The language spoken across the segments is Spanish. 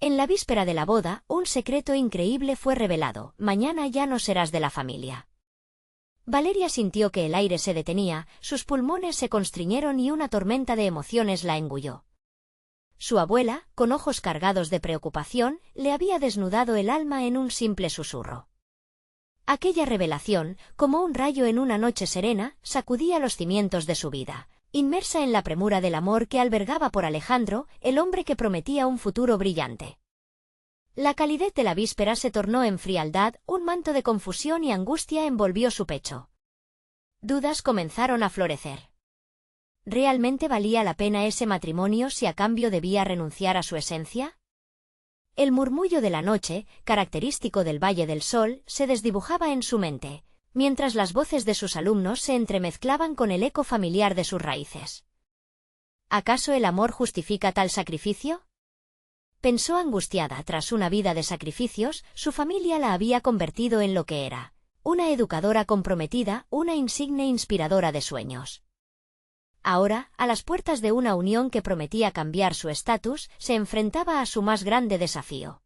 En la víspera de la boda, un secreto increíble fue revelado: mañana ya no serás de la familia. Valeria sintió que el aire se detenía, sus pulmones se constriñeron y una tormenta de emociones la engulló. Su abuela, con ojos cargados de preocupación, le había desnudado el alma en un simple susurro. Aquella revelación, como un rayo en una noche serena, sacudía los cimientos de su vida, inmersa en la premura del amor que albergaba por Alejandro, el hombre que prometía un futuro brillante. La calidez de la víspera se tornó en frialdad, un manto de confusión y angustia envolvió su pecho. Dudas comenzaron a florecer. ¿Realmente valía la pena ese matrimonio si a cambio debía renunciar a su esencia? El murmullo de la noche, característico del Valle del Sol, se desdibujaba en su mente, mientras las voces de sus alumnos se entremezclaban con el eco familiar de sus raíces. ¿Acaso el amor justifica tal sacrificio? Pensó angustiada. Tras una vida de sacrificios, su familia la había convertido en lo que era: una educadora comprometida, una insigne inspiradora de sueños. Ahora, a las puertas de una unión que prometía cambiar su estatus, se enfrentaba a su más grande desafío.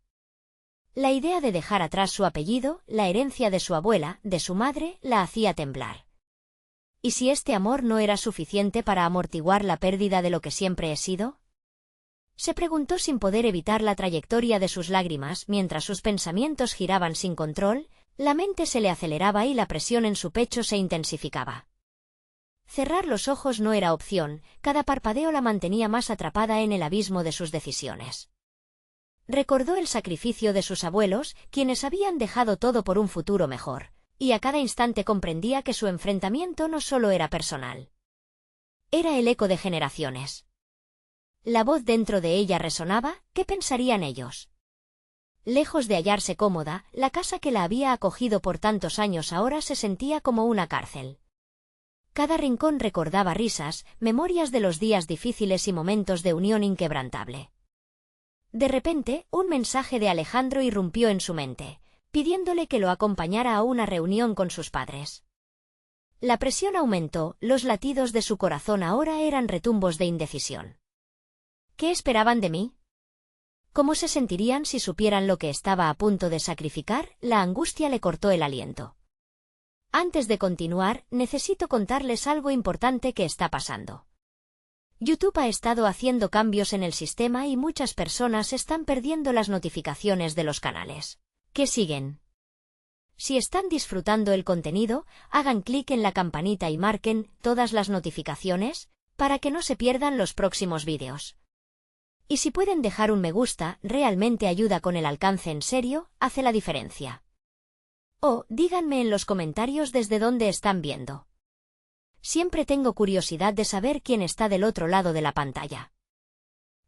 La idea de dejar atrás su apellido, la herencia de su abuela, de su madre, la hacía temblar. ¿Y si este amor no era suficiente para amortiguar la pérdida de lo que siempre he sido? Se preguntó sin poder evitar la trayectoria de sus lágrimas. Mientras sus pensamientos giraban sin control, la mente se le aceleraba y la presión en su pecho se intensificaba. Cerrar los ojos no era opción, cada parpadeo la mantenía más atrapada en el abismo de sus decisiones. Recordó el sacrificio de sus abuelos, quienes habían dejado todo por un futuro mejor, y a cada instante comprendía que su enfrentamiento no solo era personal. Era el eco de generaciones. La voz dentro de ella resonaba: ¿qué pensarían ellos? Lejos de hallarse cómoda, la casa que la había acogido por tantos años ahora se sentía como una cárcel. Cada rincón recordaba risas, memorias de los días difíciles y momentos de unión inquebrantable. De repente, un mensaje de Alejandro irrumpió en su mente, pidiéndole que lo acompañara a una reunión con sus padres. La presión aumentó, los latidos de su corazón ahora eran retumbos de indecisión. ¿Qué esperaban de mí? ¿Cómo se sentirían si supieran lo que estaba a punto de sacrificar? La angustia le cortó el aliento. Antes de continuar, necesito contarles algo importante que está pasando. YouTube ha estado haciendo cambios en el sistema y muchas personas están perdiendo las notificaciones de los canales que siguen. Si están disfrutando el contenido, hagan clic en la campanita y marquen todas las notificaciones para que no se pierdan los próximos vídeos. Y si pueden dejar un me gusta, realmente ayuda con el alcance. En serio, hace la diferencia. Díganme en los comentarios desde dónde están viendo. Siempre tengo curiosidad de saber quién está del otro lado de la pantalla.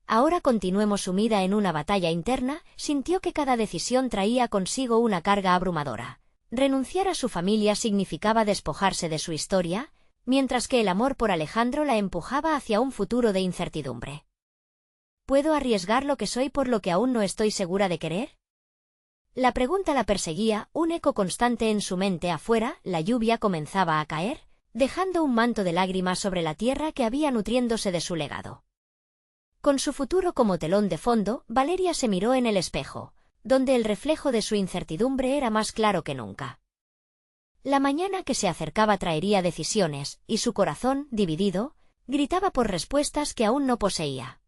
Ahora continuemos. Sumida en una batalla interna, sintió que cada decisión traía consigo una carga abrumadora. Renunciar a su familia significaba despojarse de su historia, mientras que el amor por Alejandro la empujaba hacia un futuro de incertidumbre. ¿Puedo arriesgar lo que soy por lo que aún no estoy segura de querer? La pregunta la perseguía, un eco constante en su mente. Afuera, la lluvia comenzaba a caer, dejando un manto de lágrimas sobre la tierra que había nutriéndose de su legado. Con su futuro como telón de fondo, Valeria se miró en el espejo, donde el reflejo de su incertidumbre era más claro que nunca. La mañana que se acercaba traería decisiones, y su corazón, dividido, gritaba por respuestas que aún no poseía.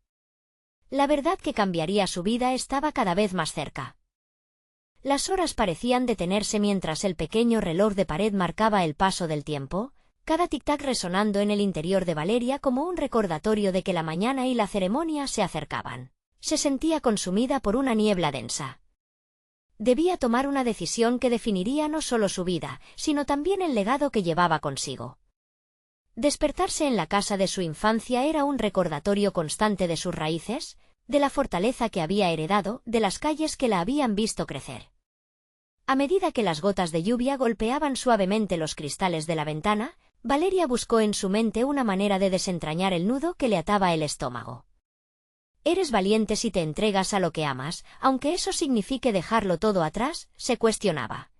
La verdad que cambiaría su vida estaba cada vez más cerca. Las horas parecían detenerse mientras el pequeño reloj de pared marcaba el paso del tiempo, cada tic-tac resonando en el interior de Valeria como un recordatorio de que la mañana y la ceremonia se acercaban. Se sentía consumida por una niebla densa. Debía tomar una decisión que definiría no solo su vida, sino también el legado que llevaba consigo. Despertarse en la casa de su infancia era un recordatorio constante de sus raíces, de la fortaleza que había heredado, de las calles que la habían visto crecer. A medida que las gotas de lluvia golpeaban suavemente los cristales de la ventana, Valeria buscó en su mente una manera de desentrañar el nudo que le ataba el estómago. Eres valiente si te entregas a lo que amas, aunque eso signifique dejarlo todo atrás, se cuestionaba.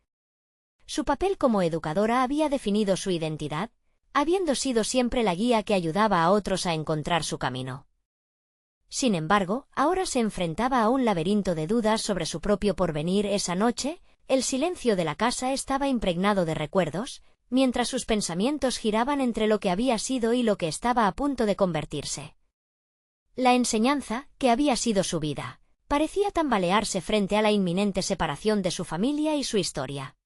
Su papel como educadora había definido su identidad, habiendo sido siempre la guía que ayudaba a otros a encontrar su camino. Sin embargo, ahora se enfrentaba a un laberinto de dudas sobre su propio porvenir. Esa noche, el silencio de la casa estaba impregnado de recuerdos, mientras sus pensamientos giraban entre lo que había sido y lo que estaba a punto de convertirse. La enseñanza, que había sido su vida, parecía tambalearse frente a la inminente separación de su familia y su historia.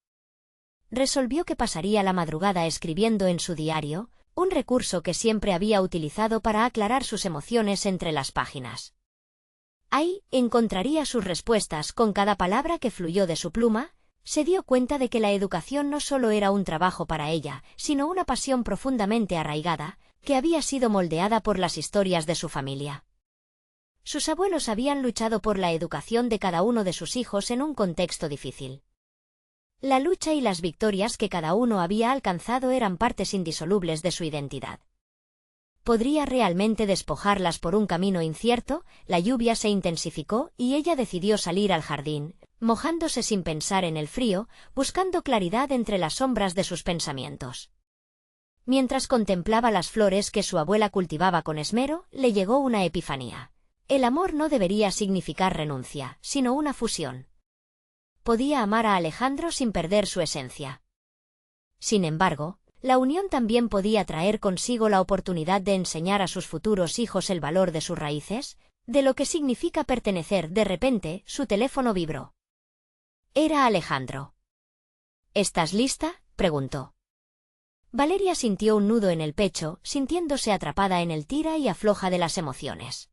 Resolvió que pasaría la madrugada escribiendo en su diario, un recurso que siempre había utilizado para aclarar sus emociones entre las páginas. Ahí encontraría sus respuestas. Con cada palabra que fluyó de su pluma, se dio cuenta de que la educación no solo era un trabajo para ella, sino una pasión profundamente arraigada, que había sido moldeada por las historias de su familia. Sus abuelos habían luchado por la educación de cada uno de sus hijos en un contexto difícil. La lucha y las victorias que cada uno había alcanzado eran partes indisolubles de su identidad. ¿Podría realmente despojarlas por un camino incierto? La lluvia se intensificó y ella decidió salir al jardín, mojándose sin pensar en el frío, buscando claridad entre las sombras de sus pensamientos. Mientras contemplaba las flores que su abuela cultivaba con esmero, le llegó una epifanía. El amor no debería significar renuncia, sino una fusión. Podía amar a Alejandro sin perder su esencia. Sin embargo, la unión también podía traer consigo la oportunidad de enseñar a sus futuros hijos el valor de sus raíces, de lo que significa pertenecer. De repente, su teléfono vibró. Era Alejandro. ¿Estás lista?, preguntó. Valeria sintió un nudo en el pecho, sintiéndose atrapada en el tira y afloja de las emociones.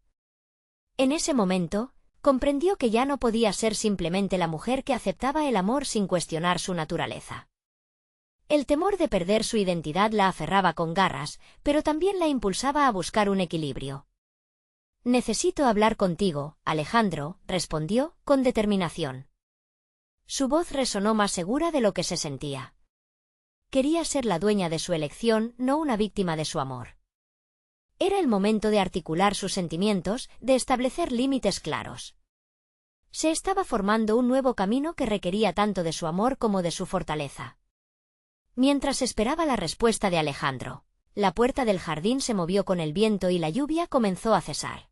En ese momento, comprendió que ya no podía ser simplemente la mujer que aceptaba el amor sin cuestionar su naturaleza. El temor de perder su identidad la aferraba con garras, pero también la impulsaba a buscar un equilibrio. «Necesito hablar contigo, Alejandro», respondió, con determinación. Su voz resonó más segura de lo que se sentía. Quería ser la dueña de su elección, no una víctima de su amor. Era el momento de articular sus sentimientos, de establecer límites claros. Se estaba formando un nuevo camino que requería tanto de su amor como de su fortaleza. Mientras esperaba la respuesta de Alejandro, la puerta del jardín se movió con el viento y la lluvia comenzó a cesar.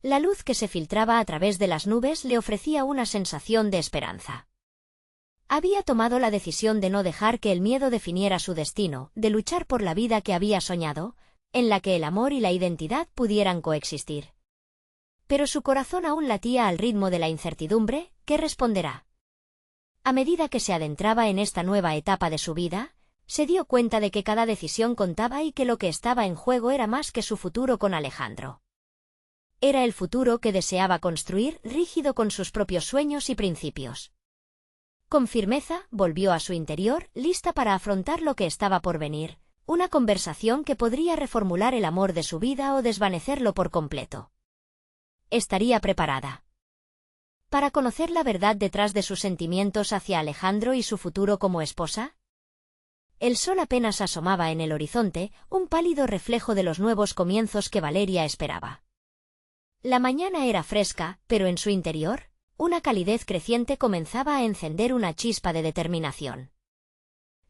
La luz que se filtraba a través de las nubes le ofrecía una sensación de esperanza. Había tomado la decisión de no dejar que el miedo definiera su destino, de luchar por la vida que había soñado, en la que el amor y la identidad pudieran coexistir. Pero su corazón aún latía al ritmo de la incertidumbre. ¿Qué responderá? A medida que se adentraba en esta nueva etapa de su vida, se dio cuenta de que cada decisión contaba y que lo que estaba en juego era más que su futuro con Alejandro. Era el futuro que deseaba construir, rígido con sus propios sueños y principios. Con firmeza, volvió a su interior, lista para afrontar lo que estaba por venir, una conversación que podría reformular el amor de su vida o desvanecerlo por completo. Estaría preparada para conocer la verdad detrás de sus sentimientos hacia Alejandro y su futuro como esposa. El sol apenas asomaba en el horizonte, un pálido reflejo de los nuevos comienzos que Valeria esperaba. La mañana era fresca, pero en su interior, una calidez creciente comenzaba a encender una chispa de determinación.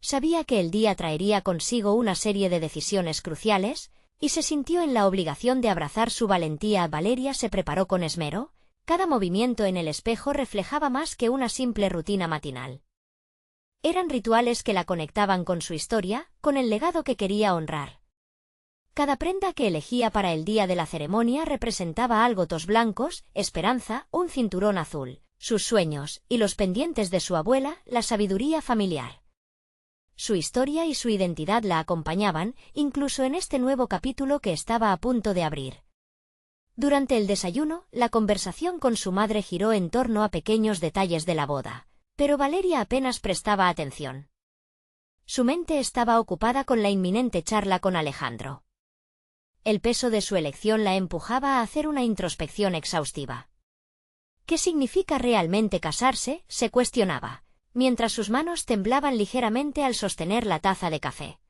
Sabía que el día traería consigo una serie de decisiones cruciales, y se sintió en la obligación de abrazar su valentía. Valeria se preparó con esmero, cada movimiento en el espejo reflejaba más que una simple rutina matinal. Eran rituales que la conectaban con su historia, con el legado que quería honrar. Cada prenda que elegía para el día de la ceremonia representaba algo: tos blancos, esperanza, un cinturón azul, sus sueños, y los pendientes de su abuela, la sabiduría familiar. Su historia y su identidad la acompañaban, incluso en este nuevo capítulo que estaba a punto de abrir. Durante el desayuno, la conversación con su madre giró en torno a pequeños detalles de la boda, pero Valeria apenas prestaba atención. Su mente estaba ocupada con la inminente charla con Alejandro. El peso de su elección la empujaba a hacer una introspección exhaustiva. ¿Qué significa realmente casarse?, se cuestionaba, mientras sus manos temblaban ligeramente al sostener la taza de café.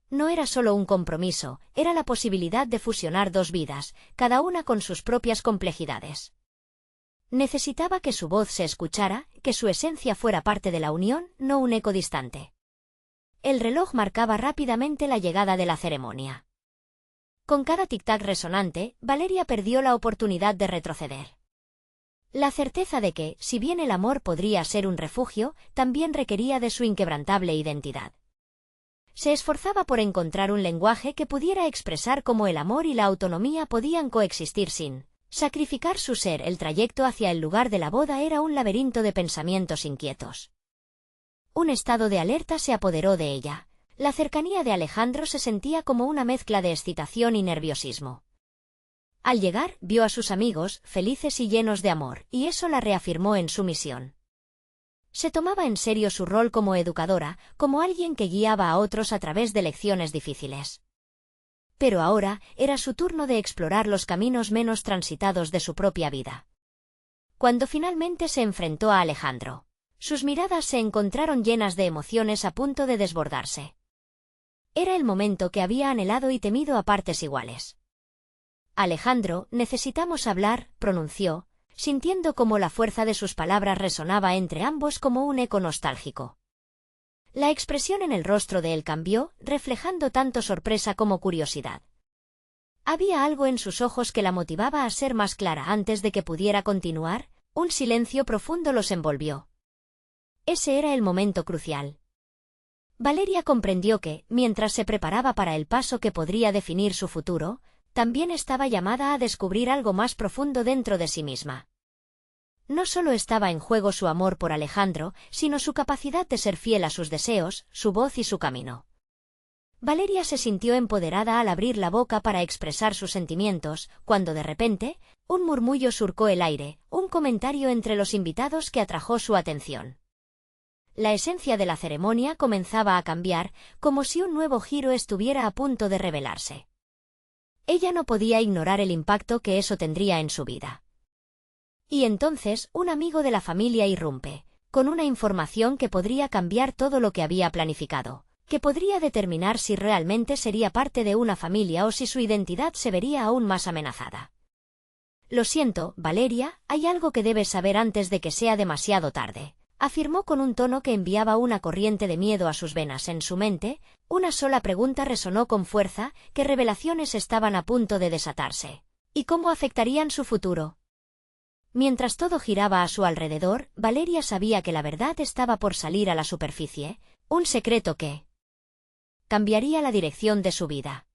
No era solo un compromiso, era la posibilidad de fusionar dos vidas, cada una con sus propias complejidades. Necesitaba que su voz se escuchara, que su esencia fuera parte de la unión, no un eco distante. El reloj marcaba rápidamente la llegada de la ceremonia. Con cada tic-tac resonante, Valeria perdió la oportunidad de retroceder. La certeza de que, si bien el amor podría ser un refugio, también requería de su inquebrantable identidad. Se esforzaba por encontrar un lenguaje que pudiera expresar cómo el amor y la autonomía podían coexistir sin sacrificar su ser. El trayecto hacia el lugar de la boda era un laberinto de pensamientos inquietos. Un estado de alerta se apoderó de ella. La cercanía de Alejandro se sentía como una mezcla de excitación y nerviosismo. Al llegar, vio a sus amigos, felices y llenos de amor, y eso la reafirmó en su misión. Se tomaba en serio su rol como educadora, como alguien que guiaba a otros a través de lecciones difíciles. Pero ahora era su turno de explorar los caminos menos transitados de su propia vida. Cuando finalmente se enfrentó a Alejandro, sus miradas se encontraron llenas de emociones a punto de desbordarse. Era el momento que había anhelado y temido a partes iguales. Alejandro, necesitamos hablar, pronunció, sintiendo cómo la fuerza de sus palabras resonaba entre ambos como un eco nostálgico. La expresión en el rostro de él cambió, reflejando tanto sorpresa como curiosidad. Había algo en sus ojos que la motivaba a ser más clara antes de que pudiera continuar, un silencio profundo los envolvió. Ese era el momento crucial. Valeria comprendió que, mientras se preparaba para el paso que podría definir su futuro, también estaba llamada a descubrir algo más profundo dentro de sí misma. No solo estaba en juego su amor por Alejandro, sino su capacidad de ser fiel a sus deseos, su voz y su camino. Valeria se sintió empoderada al abrir la boca para expresar sus sentimientos, cuando de repente, un murmullo surcó el aire, un comentario entre los invitados que atrajo su atención. La esencia de la ceremonia comenzaba a cambiar, como si un nuevo giro estuviera a punto de revelarse. Ella no podía ignorar el impacto que eso tendría en su vida. Y entonces, un amigo de la familia irrumpe, con una información que podría cambiar todo lo que había planificado, que podría determinar si realmente sería parte de una familia o si su identidad se vería aún más amenazada. Lo siento, Valeria, hay algo que debes saber antes de que sea demasiado tarde, afirmó con un tono que enviaba una corriente de miedo a sus venas. En su mente, una sola pregunta resonó con fuerza: ¿qué revelaciones estaban a punto de desatarse? ¿Y cómo afectarían su futuro? Mientras todo giraba a su alrededor, Valeria sabía que la verdad estaba por salir a la superficie, un secreto que cambiaría la dirección de su vida.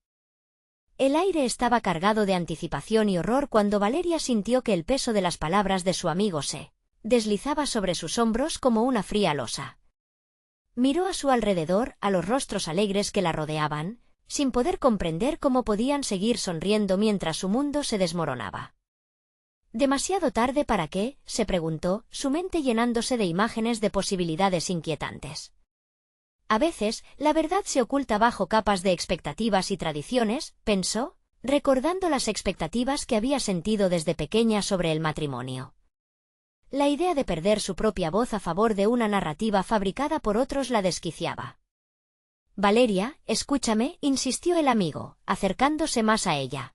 El aire estaba cargado de anticipación y horror cuando Valeria sintió que el peso de las palabras de su amigo se deslizaba sobre sus hombros como una fría losa. Miró a su alrededor, a los rostros alegres que la rodeaban, sin poder comprender cómo podían seguir sonriendo mientras su mundo se desmoronaba. ¿Demasiado tarde para qué?, se preguntó, su mente llenándose de imágenes de posibilidades inquietantes. A veces, la verdad se oculta bajo capas de expectativas y tradiciones, pensó, recordando las expectativas que había sentido desde pequeña sobre el matrimonio. La idea de perder su propia voz a favor de una narrativa fabricada por otros la desquiciaba. Valeria, escúchame, insistió el amigo, acercándose más a ella.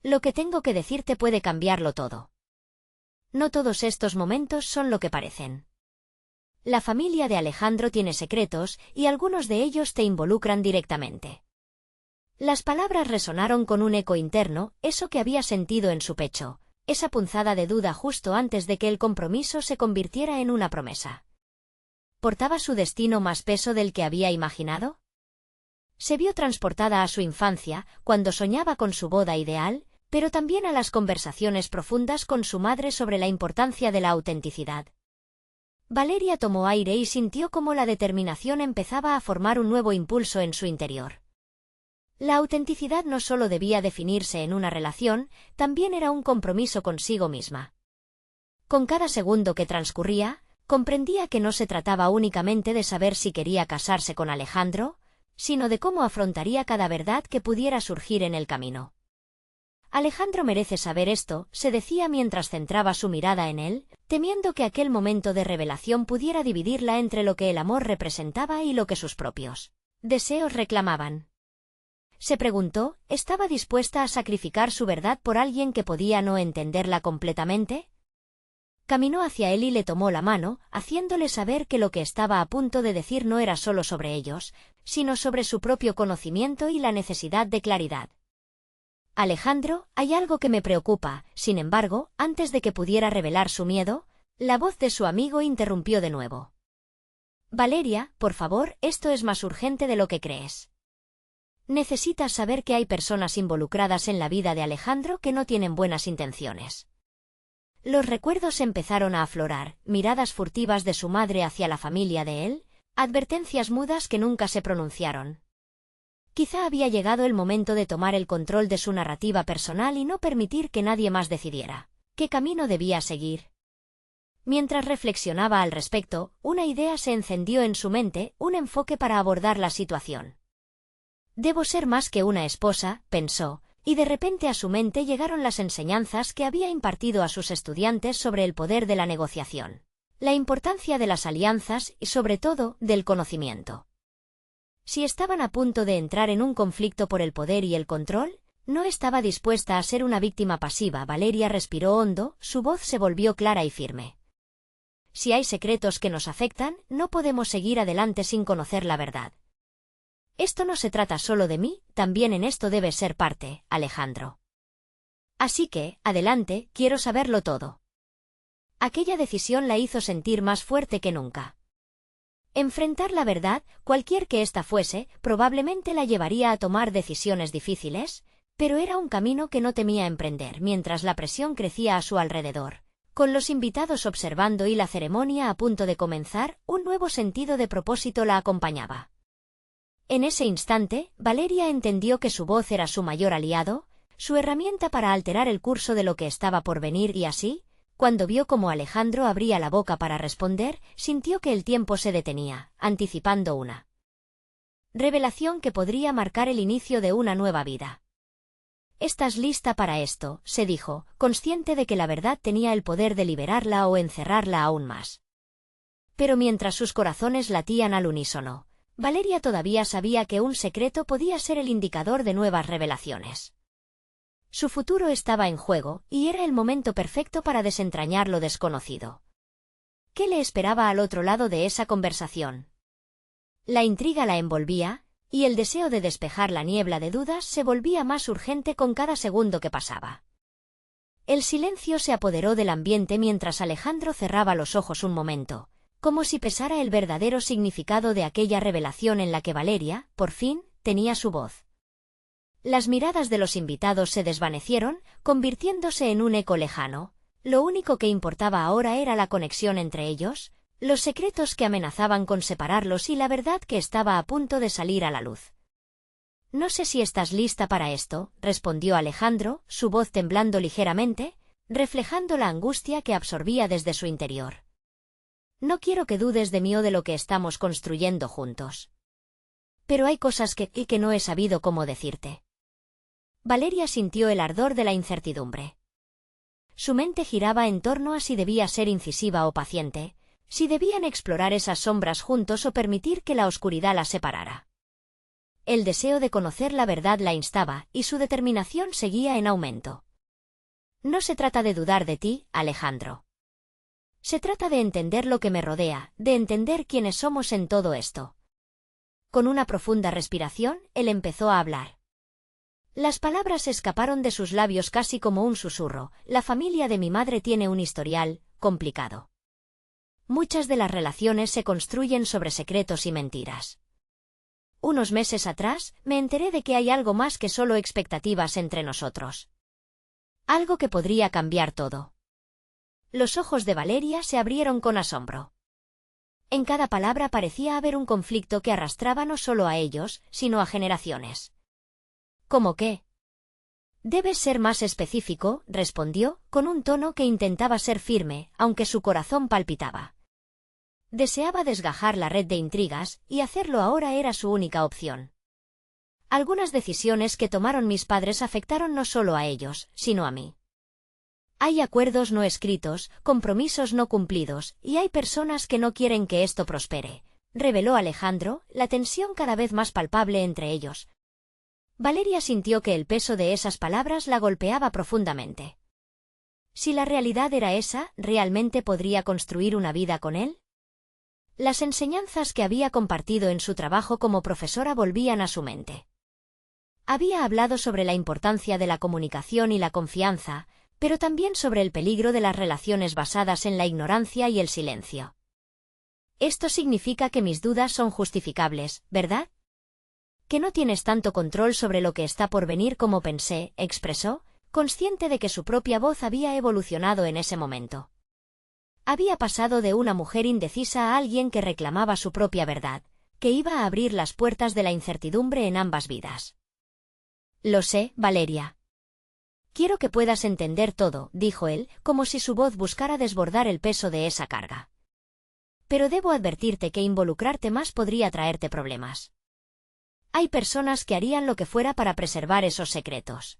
Lo que tengo que decirte puede cambiarlo todo. No todos estos momentos son lo que parecen. La familia de Alejandro tiene secretos, y algunos de ellos te involucran directamente. Las palabras resonaron con un eco interno, eso que había sentido en su pecho, esa punzada de duda justo antes de que el compromiso se convirtiera en una promesa. ¿Portaba su destino más peso del que había imaginado? Se vio transportada a su infancia, cuando soñaba con su boda ideal, pero también a las conversaciones profundas con su madre sobre la importancia de la autenticidad. Valeria tomó aire y sintió cómo la determinación empezaba a formar un nuevo impulso en su interior. La autenticidad no solo debía definirse en una relación, también era un compromiso consigo misma. Con cada segundo que transcurría, comprendía que no se trataba únicamente de saber si quería casarse con Alejandro, sino de cómo afrontaría cada verdad que pudiera surgir en el camino. Alejandro merece saber esto, se decía mientras centraba su mirada en él, temiendo que aquel momento de revelación pudiera dividirla entre lo que el amor representaba y lo que sus propios deseos reclamaban. Se preguntó, ¿estaba dispuesta a sacrificar su verdad por alguien que podía no entenderla completamente? Caminó hacia él y le tomó la mano, haciéndole saber que lo que estaba a punto de decir no era solo sobre ellos, sino sobre su propio conocimiento y la necesidad de claridad. Alejandro, hay algo que me preocupa. Sin embargo, antes de que pudiera revelar su miedo, la voz de su amigo interrumpió de nuevo. Valeria, por favor, esto es más urgente de lo que crees. Necesitas saber que hay personas involucradas en la vida de Alejandro que no tienen buenas intenciones. Los recuerdos empezaron a aflorar, miradas furtivas de su madre hacia la familia de él, advertencias mudas que nunca se pronunciaron. Quizá había llegado el momento de tomar el control de su narrativa personal y no permitir que nadie más decidiera qué camino debía seguir. Mientras reflexionaba al respecto, una idea se encendió en su mente, un enfoque para abordar la situación. Debo ser más que una esposa, pensó, y de repente a su mente llegaron las enseñanzas que había impartido a sus estudiantes sobre el poder de la negociación, la importancia de las alianzas y sobre todo, del conocimiento. Si estaban a punto de entrar en un conflicto por el poder y el control, no estaba dispuesta a ser una víctima pasiva. Valeria respiró hondo, su voz se volvió clara y firme. Si hay secretos que nos afectan, no podemos seguir adelante sin conocer la verdad. Esto no se trata solo de mí, también en esto debes ser parte, Alejandro. Así que, adelante, quiero saberlo todo. Aquella decisión la hizo sentir más fuerte que nunca. Enfrentar la verdad, cualquier que ésta fuese, probablemente la llevaría a tomar decisiones difíciles, pero era un camino que no temía emprender mientras la presión crecía a su alrededor. Con los invitados observando y la ceremonia a punto de comenzar, un nuevo sentido de propósito la acompañaba. En ese instante, Valeria entendió que su voz era su mayor aliado, su herramienta para alterar el curso de lo que estaba por venir y así, cuando vio cómo Alejandro abría la boca para responder, sintió que el tiempo se detenía, anticipando una revelación que podría marcar el inicio de una nueva vida. «¿Estás lista para esto?», se dijo, consciente de que la verdad tenía el poder de liberarla o encerrarla aún más. Pero mientras sus corazones latían al unísono, Valeria todavía sabía que un secreto podía ser el indicador de nuevas revelaciones. Su futuro estaba en juego, y era el momento perfecto para desentrañar lo desconocido. ¿Qué le esperaba al otro lado de esa conversación? La intriga la envolvía, y el deseo de despejar la niebla de dudas se volvía más urgente con cada segundo que pasaba. El silencio se apoderó del ambiente mientras Alejandro cerraba los ojos un momento, como si pesara el verdadero significado de aquella revelación en la que Valeria, por fin, tenía su voz. Las miradas de los invitados se desvanecieron, convirtiéndose en un eco lejano. Lo único que importaba ahora era la conexión entre ellos, los secretos que amenazaban con separarlos y la verdad que estaba a punto de salir a la luz. «No sé si estás lista para esto», respondió Alejandro, su voz temblando ligeramente, reflejando la angustia que absorbía desde su interior. «No quiero que dudes de mí o de lo que estamos construyendo juntos. Pero hay cosas que no he sabido cómo decirte». Valeria sintió el ardor de la incertidumbre. Su mente giraba en torno a si debía ser incisiva o paciente, si debían explorar esas sombras juntos o permitir que la oscuridad las separara. El deseo de conocer la verdad la instaba, y su determinación seguía en aumento. «No se trata de dudar de ti, Alejandro. Se trata de entender lo que me rodea, de entender quiénes somos en todo esto». Con una profunda respiración, él empezó a hablar. Las palabras escaparon de sus labios casi como un susurro. «La familia de mi madre tiene un historial complicado. Muchas de las relaciones se construyen sobre secretos y mentiras. Unos meses atrás, me enteré de que hay algo más que solo expectativas entre nosotros. Algo que podría cambiar todo». Los ojos de Valeria se abrieron con asombro. En cada palabra parecía haber un conflicto que arrastraba no solo a ellos, sino a generaciones. «¿Cómo qué?» «Debes ser más específico», respondió, con un tono que intentaba ser firme, aunque su corazón palpitaba. Deseaba desgajar la red de intrigas, y hacerlo ahora era su única opción. «Algunas decisiones que tomaron mis padres afectaron no solo a ellos, sino a mí. Hay acuerdos no escritos, compromisos no cumplidos, y hay personas que no quieren que esto prospere», reveló Alejandro, la tensión cada vez más palpable entre ellos. Valeria sintió que el peso de esas palabras la golpeaba profundamente. Si la realidad era esa, ¿realmente podría construir una vida con él? Las enseñanzas que había compartido en su trabajo como profesora volvían a su mente. Había hablado sobre la importancia de la comunicación y la confianza, pero también sobre el peligro de las relaciones basadas en la ignorancia y el silencio. Esto significa que mis dudas son justificables, ¿verdad? Que no tienes tanto control sobre lo que está por venir como pensé, expresó, consciente de que su propia voz había evolucionado en ese momento. Había pasado de una mujer indecisa a alguien que reclamaba su propia verdad, que iba a abrir las puertas de la incertidumbre en ambas vidas. Lo sé, Valeria. Quiero que puedas entender todo, dijo él, como si su voz buscara desbordar el peso de esa carga. Pero debo advertirte que involucrarte más podría traerte problemas. Hay personas que harían lo que fuera para preservar esos secretos.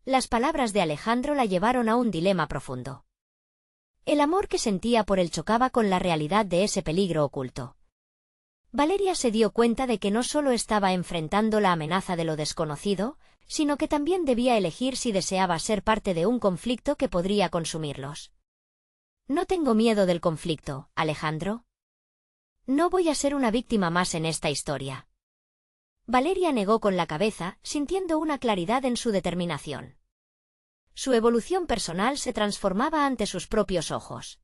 Las palabras de Alejandro la llevaron a un dilema profundo. El amor que sentía por él chocaba con la realidad de ese peligro oculto. Valeria se dio cuenta de que no solo estaba enfrentando la amenaza de lo desconocido, sino que también debía elegir si deseaba ser parte de un conflicto que podría consumirlos. No tengo miedo del conflicto, Alejandro. No voy a ser una víctima más en esta historia. Valeria negó con la cabeza, sintiendo una claridad en su determinación. Su evolución personal se transformaba ante sus propios ojos.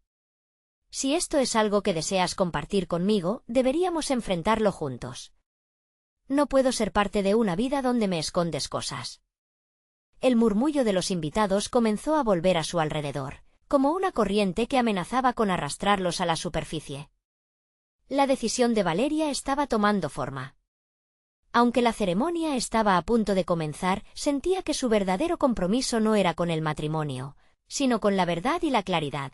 Si esto es algo que deseas compartir conmigo, deberíamos enfrentarlo juntos. No puedo ser parte de una vida donde me escondes cosas. El murmullo de los invitados comenzó a volver a su alrededor, como una corriente que amenazaba con arrastrarlos a la superficie. La decisión de Valeria estaba tomando forma. Aunque la ceremonia estaba a punto de comenzar, sentía que su verdadero compromiso no era con el matrimonio, sino con la verdad y la claridad.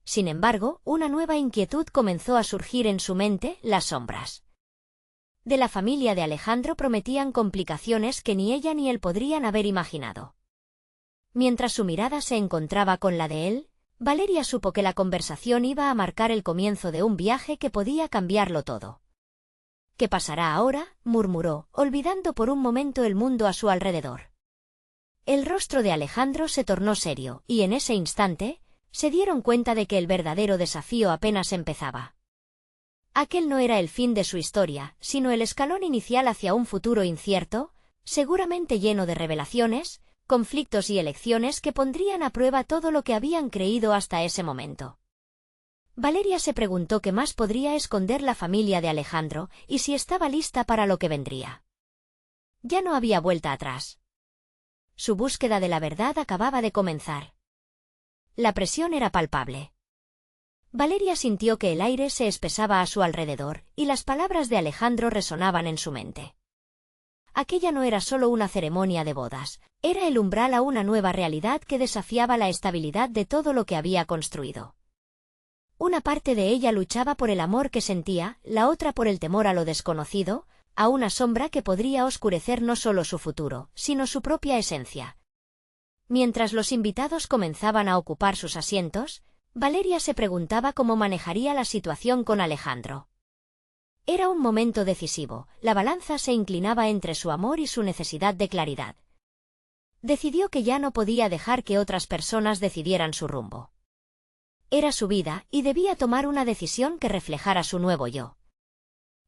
Sin embargo, una nueva inquietud comenzó a surgir en su mente: las sombras. De la familia de Alejandro prometían complicaciones que ni ella ni él podrían haber imaginado. Mientras su mirada se encontraba con la de él, Valeria supo que la conversación iba a marcar el comienzo de un viaje que podía cambiarlo todo. ¿Qué pasará ahora?, murmuró, olvidando por un momento el mundo a su alrededor. El rostro de Alejandro se tornó serio, y en ese instante, se dieron cuenta de que el verdadero desafío apenas empezaba. Aquel no era el fin de su historia, sino el escalón inicial hacia un futuro incierto, seguramente lleno de revelaciones, conflictos y elecciones que pondrían a prueba todo lo que habían creído hasta ese momento. Valeria se preguntó qué más podría esconder la familia de Alejandro, y si estaba lista para lo que vendría. Ya no había vuelta atrás. Su búsqueda de la verdad acababa de comenzar. La presión era palpable. Valeria sintió que el aire se espesaba a su alrededor, y las palabras de Alejandro resonaban en su mente. Aquella no era solo una ceremonia de bodas, era el umbral a una nueva realidad que desafiaba la estabilidad de todo lo que había construido. Una parte de ella luchaba por el amor que sentía, la otra por el temor a lo desconocido, a una sombra que podría oscurecer no solo su futuro, sino su propia esencia. Mientras los invitados comenzaban a ocupar sus asientos, Valeria se preguntaba cómo manejaría la situación con Alejandro. Era un momento decisivo, la balanza se inclinaba entre su amor y su necesidad de claridad. Decidió que ya no podía dejar que otras personas decidieran su rumbo. Era su vida, y debía tomar una decisión que reflejara su nuevo yo.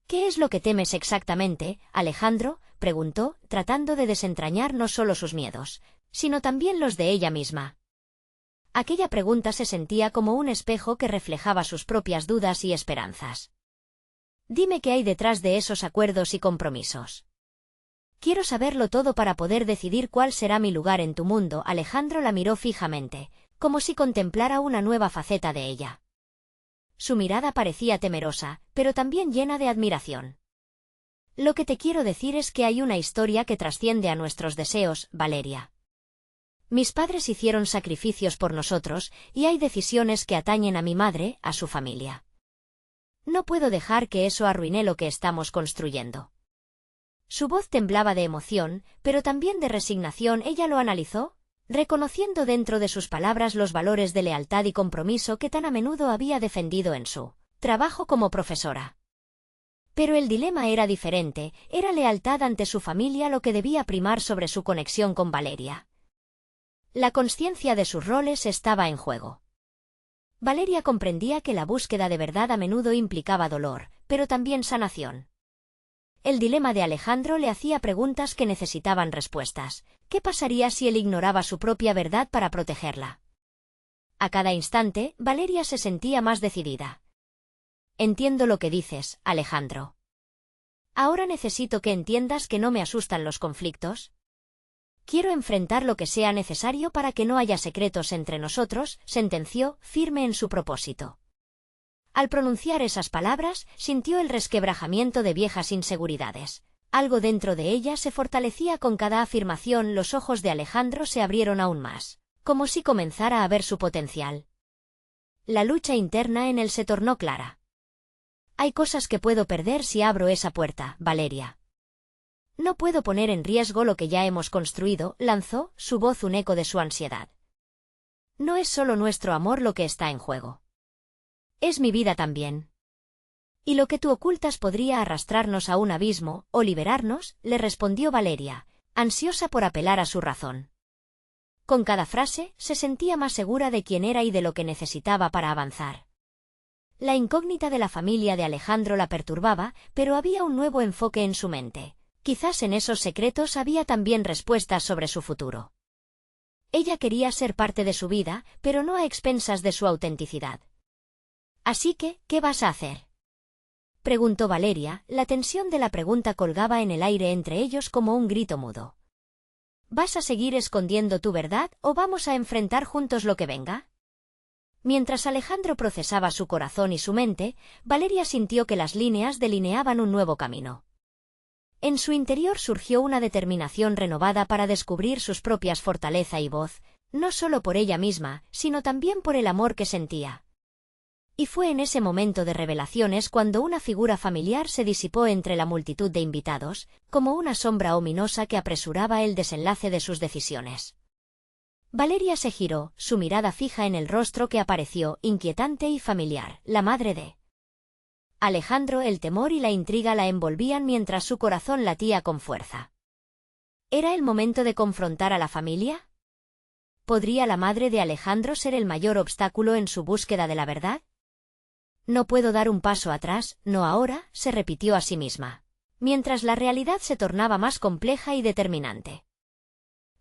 ¿Qué es lo que temes exactamente, Alejandro?, preguntó, tratando de desentrañar no solo sus miedos, sino también los de ella misma. Aquella pregunta se sentía como un espejo que reflejaba sus propias dudas y esperanzas. Dime qué hay detrás de esos acuerdos y compromisos. Quiero saberlo todo para poder decidir cuál será mi lugar en tu mundo. Alejandro la miró fijamente, como si contemplara una nueva faceta de ella. Su mirada parecía temerosa, pero también llena de admiración. Lo que te quiero decir es que hay una historia que trasciende a nuestros deseos, Valeria. Mis padres hicieron sacrificios por nosotros, y hay decisiones que atañen a mi madre, a su familia. No puedo dejar que eso arruine lo que estamos construyendo. Su voz temblaba de emoción, pero también de resignación. Ella lo analizó, reconociendo dentro de sus palabras los valores de lealtad y compromiso que tan a menudo había defendido en su trabajo como profesora. Pero el dilema era diferente, era lealtad ante su familia lo que debía primar sobre su conexión con Valeria. La consciencia de sus roles estaba en juego. Valeria comprendía que la búsqueda de verdad a menudo implicaba dolor, pero también sanación. El dilema de Alejandro le hacía preguntas que necesitaban respuestas. ¿Qué pasaría si él ignoraba su propia verdad para protegerla? A cada instante, Valeria se sentía más decidida. Entiendo lo que dices, Alejandro. Ahora necesito que entiendas que no me asustan los conflictos. Quiero enfrentar lo que sea necesario para que no haya secretos entre nosotros, sentenció, firme en su propósito. Al pronunciar esas palabras, sintió el resquebrajamiento de viejas inseguridades. Algo dentro de ella se fortalecía con cada afirmación. Los ojos de Alejandro se abrieron aún más, como si comenzara a ver su potencial. La lucha interna en él se tornó clara. Hay cosas que puedo perder si abro esa puerta, Valeria. No puedo poner en riesgo lo que ya hemos construido, lanzó, su voz un eco de su ansiedad. No es solo nuestro amor lo que está en juego. Es mi vida también. Y lo que tú ocultas podría arrastrarnos a un abismo, o liberarnos, le respondió Valeria, ansiosa por apelar a su razón. Con cada frase, se sentía más segura de quién era y de lo que necesitaba para avanzar. La incógnita de la familia de Alejandro la perturbaba, pero había un nuevo enfoque en su mente. Quizás en esos secretos había también respuestas sobre su futuro. Ella quería ser parte de su vida, pero no a expensas de su autenticidad. Así que, ¿qué vas a hacer?, preguntó Valeria. La tensión de la pregunta colgaba en el aire entre ellos como un grito mudo. ¿Vas a seguir escondiendo tu verdad o vamos a enfrentar juntos lo que venga? Mientras Alejandro procesaba su corazón y su mente, Valeria sintió que las líneas delineaban un nuevo camino. En su interior surgió una determinación renovada para descubrir sus propias fortaleza y voz, no solo por ella misma, sino también por el amor que sentía. Y fue en ese momento de revelaciones cuando una figura familiar se disipó entre la multitud de invitados, como una sombra ominosa que apresuraba el desenlace de sus decisiones. Valeria se giró, su mirada fija en el rostro que apareció, inquietante y familiar, la madre de Alejandro. El temor y la intriga la envolvían mientras su corazón latía con fuerza. ¿Era el momento de confrontar a la familia? ¿Podría la madre de Alejandro ser el mayor obstáculo en su búsqueda de la verdad? No puedo dar un paso atrás, no ahora, se repitió a sí misma, mientras la realidad se tornaba más compleja y determinante.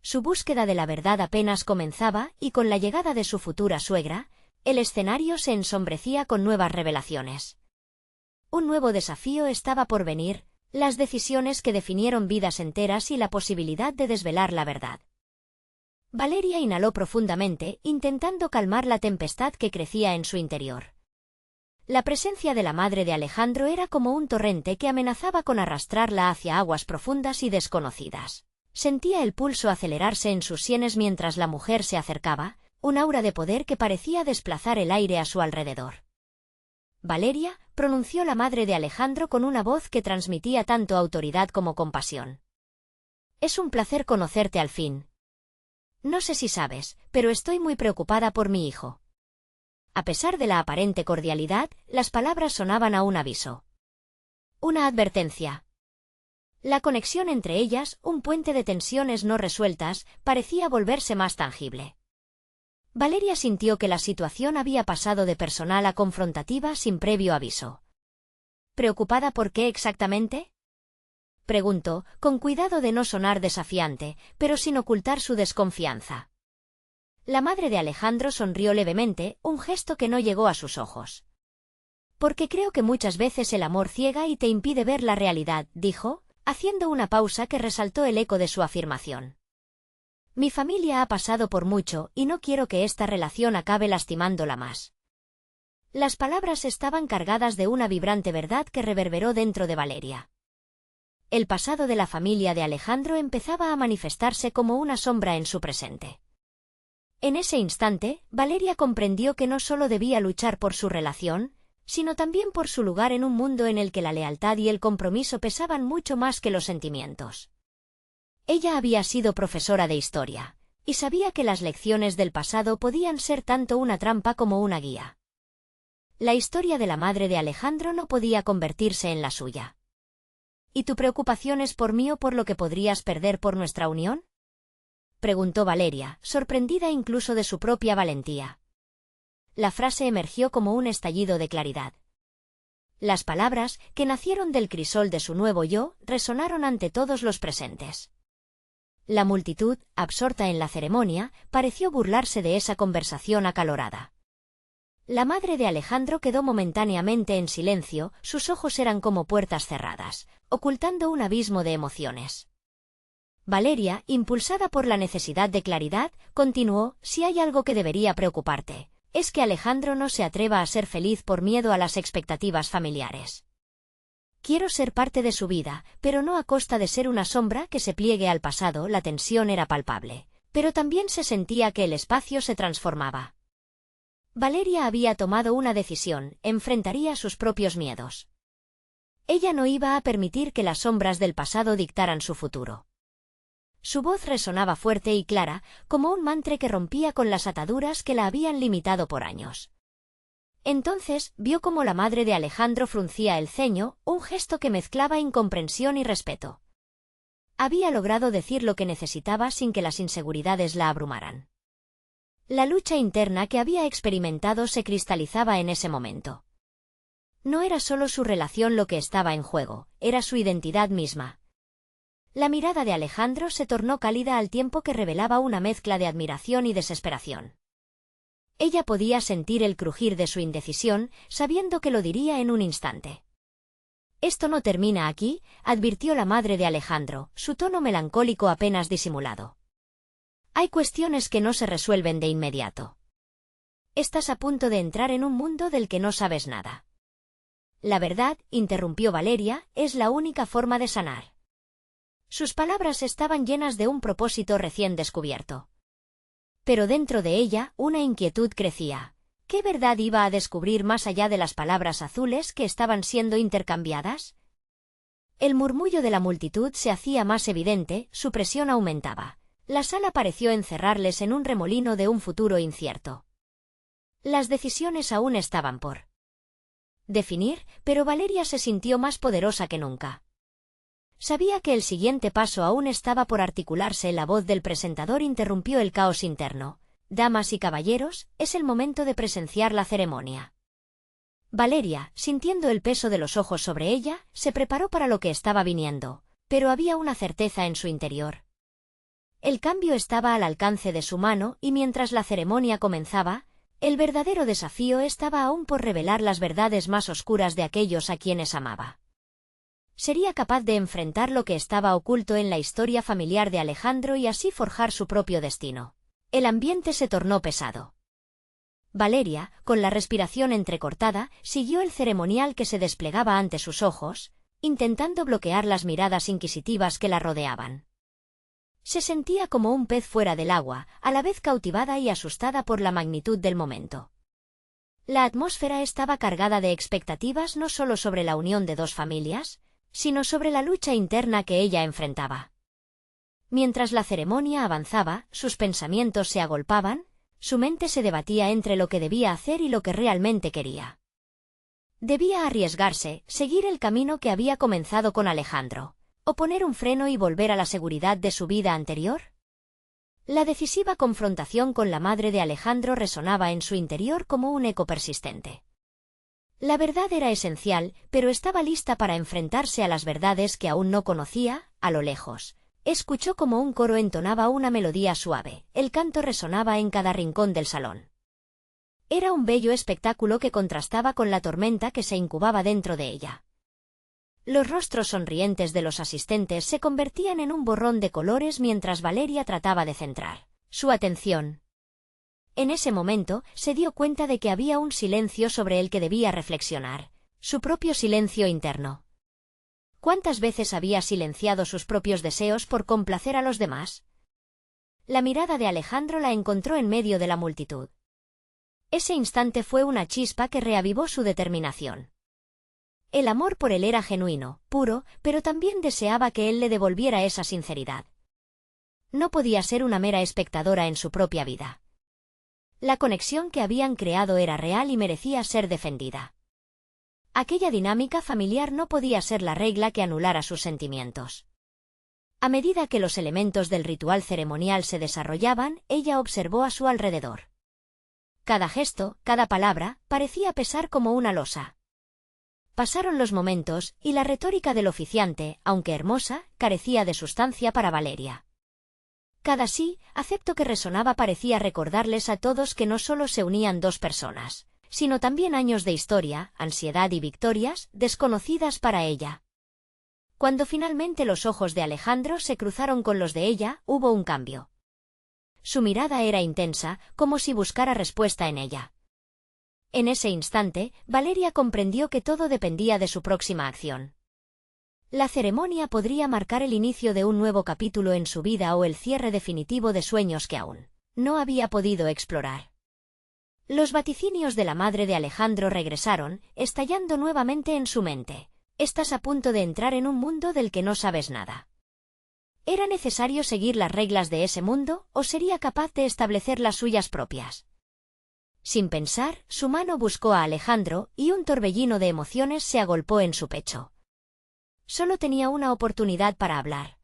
Su búsqueda de la verdad apenas comenzaba, y con la llegada de su futura suegra, el escenario se ensombrecía con nuevas revelaciones. Un nuevo desafío estaba por venir, las decisiones que definieron vidas enteras y la posibilidad de desvelar la verdad. Valeria inhaló profundamente, intentando calmar la tempestad que crecía en su interior. La presencia de la madre de Alejandro era como un torrente que amenazaba con arrastrarla hacia aguas profundas y desconocidas. Sentía el pulso acelerarse en sus sienes mientras la mujer se acercaba, un aura de poder que parecía desplazar el aire a su alrededor. Valeria, pronunció la madre de Alejandro con una voz que transmitía tanto autoridad como compasión. Es un placer conocerte al fin. No sé si sabes, pero estoy muy preocupada por mi hijo. A pesar de la aparente cordialidad, las palabras sonaban a un aviso. Una advertencia. La conexión entre ellas, un puente de tensiones no resueltas, parecía volverse más tangible. Valeria sintió que la situación había pasado de personal a confrontativa sin previo aviso. ¿Preocupada por qué exactamente?, preguntó, con cuidado de no sonar desafiante, pero sin ocultar su desconfianza. La madre de Alejandro sonrió levemente, un gesto que no llegó a sus ojos. Porque creo que muchas veces el amor ciega y te impide ver la realidad, dijo, haciendo una pausa que resaltó el eco de su afirmación. Mi familia ha pasado por mucho, y no quiero que esta relación acabe lastimándola más. Las palabras estaban cargadas de una vibrante verdad que reverberó dentro de Valeria. El pasado de la familia de Alejandro empezaba a manifestarse como una sombra en su presente. En ese instante, Valeria comprendió que no solo debía luchar por su relación, sino también por su lugar en un mundo en el que la lealtad y el compromiso pesaban mucho más que los sentimientos. Ella había sido profesora de historia, y sabía que las lecciones del pasado podían ser tanto una trampa como una guía. La historia de la madre de Alejandro no podía convertirse en la suya. ¿Y tu preocupación es por mí o por lo que podrías perder por nuestra unión?, preguntó Valeria, sorprendida incluso de su propia valentía. La frase emergió como un estallido de claridad. Las palabras, que nacieron del crisol de su nuevo yo, resonaron ante todos los presentes. La multitud, absorta en la ceremonia, pareció burlarse de esa conversación acalorada. La madre de Alejandro quedó momentáneamente en silencio, sus ojos eran como puertas cerradas, ocultando un abismo de emociones. Valeria, impulsada por la necesidad de claridad, continuó: si hay algo que debería preocuparte, es que Alejandro no se atreva a ser feliz por miedo a las expectativas familiares. Quiero ser parte de su vida, pero no a costa de ser una sombra que se pliegue al pasado. La tensión era palpable, pero también se sentía que el espacio se transformaba. Valeria había tomado una decisión, enfrentaría sus propios miedos. Ella no iba a permitir que las sombras del pasado dictaran su futuro. Su voz resonaba fuerte y clara, como un mantra que rompía con las ataduras que la habían limitado por años. Entonces, vio cómo la madre de Alejandro fruncía el ceño, un gesto que mezclaba incomprensión y respeto. Había logrado decir lo que necesitaba sin que las inseguridades la abrumaran. La lucha interna que había experimentado se cristalizaba en ese momento. No era solo su relación lo que estaba en juego, era su identidad misma. La mirada de Alejandro se tornó cálida al tiempo que revelaba una mezcla de admiración y desesperación. Ella podía sentir el crujir de su indecisión, sabiendo que lo diría en un instante. «Esto no termina aquí», advirtió la madre de Alejandro, su tono melancólico apenas disimulado. «Hay cuestiones que no se resuelven de inmediato. Estás a punto de entrar en un mundo del que no sabes nada». «La verdad», interrumpió Valeria, «es la única forma de sanar». Sus palabras estaban llenas de un propósito recién descubierto. Pero dentro de ella, una inquietud crecía. ¿Qué verdad iba a descubrir más allá de las palabras azules que estaban siendo intercambiadas? El murmullo de la multitud se hacía más evidente, su presión aumentaba. La sala pareció encerrarles en un remolino de un futuro incierto. Las decisiones aún estaban por definir, pero Valeria se sintió más poderosa que nunca. Sabía que el siguiente paso aún estaba por articularse. La voz del presentador interrumpió el caos interno. «Damas y caballeros, es el momento de presenciar la ceremonia». Valeria, sintiendo el peso de los ojos sobre ella, se preparó para lo que estaba viniendo, pero había una certeza en su interior. El cambio estaba al alcance de su mano y mientras la ceremonia comenzaba, el verdadero desafío estaba aún por revelar las verdades más oscuras de aquellos a quienes amaba. Sería capaz de enfrentar lo que estaba oculto en la historia familiar de Alejandro y así forjar su propio destino. El ambiente se tornó pesado. Valeria, con la respiración entrecortada, siguió el ceremonial que se desplegaba ante sus ojos, intentando bloquear las miradas inquisitivas que la rodeaban. Se sentía como un pez fuera del agua, a la vez cautivada y asustada por la magnitud del momento. La atmósfera estaba cargada de expectativas no solo sobre la unión de dos familias, sino sobre la lucha interna que ella enfrentaba. Mientras la ceremonia avanzaba, sus pensamientos se agolpaban, su mente se debatía entre lo que debía hacer y lo que realmente quería. Debía arriesgarse, seguir el camino que había comenzado con Alejandro, o poner un freno y volver a la seguridad de su vida anterior. La decisiva confrontación con la madre de Alejandro resonaba en su interior como un eco persistente. La verdad era esencial, pero estaba lista para enfrentarse a las verdades que aún no conocía. A lo lejos, escuchó como un coro entonaba una melodía suave, el canto resonaba en cada rincón del salón. Era un bello espectáculo que contrastaba con la tormenta que se incubaba dentro de ella. Los rostros sonrientes de los asistentes se convertían en un borrón de colores mientras Valeria trataba de centrar su atención. En ese momento, se dio cuenta de que había un silencio sobre el que debía reflexionar, su propio silencio interno. ¿Cuántas veces había silenciado sus propios deseos por complacer a los demás? La mirada de Alejandro la encontró en medio de la multitud. Ese instante fue una chispa que reavivó su determinación. El amor por él era genuino, puro, pero también deseaba que él le devolviera esa sinceridad. No podía ser una mera espectadora en su propia vida. La conexión que habían creado era real y merecía ser defendida. Aquella dinámica familiar no podía ser la regla que anulara sus sentimientos. A medida que los elementos del ritual ceremonial se desarrollaban, ella observó a su alrededor. Cada gesto, cada palabra, parecía pesar como una losa. Pasaron los momentos, y la retórica del oficiante, aunque hermosa, carecía de sustancia para Valeria. Cada sí, acepto que resonaba parecía recordarles a todos que no solo se unían dos personas, sino también años de historia, ansiedad y victorias, desconocidas para ella. Cuando finalmente los ojos de Alejandro se cruzaron con los de ella, hubo un cambio. Su mirada era intensa, como si buscara respuesta en ella. En ese instante, Valeria comprendió que todo dependía de su próxima acción. La ceremonia podría marcar el inicio de un nuevo capítulo en su vida o el cierre definitivo de sueños que aún no había podido explorar. Los vaticinios de la madre de Alejandro regresaron, estallando nuevamente en su mente. Estás a punto de entrar en un mundo del que no sabes nada. ¿Era necesario seguir las reglas de ese mundo, o sería capaz de establecer las suyas propias? Sin pensar, su mano buscó a Alejandro, y un torbellino de emociones se agolpó en su pecho. Solo tenía una oportunidad para hablar.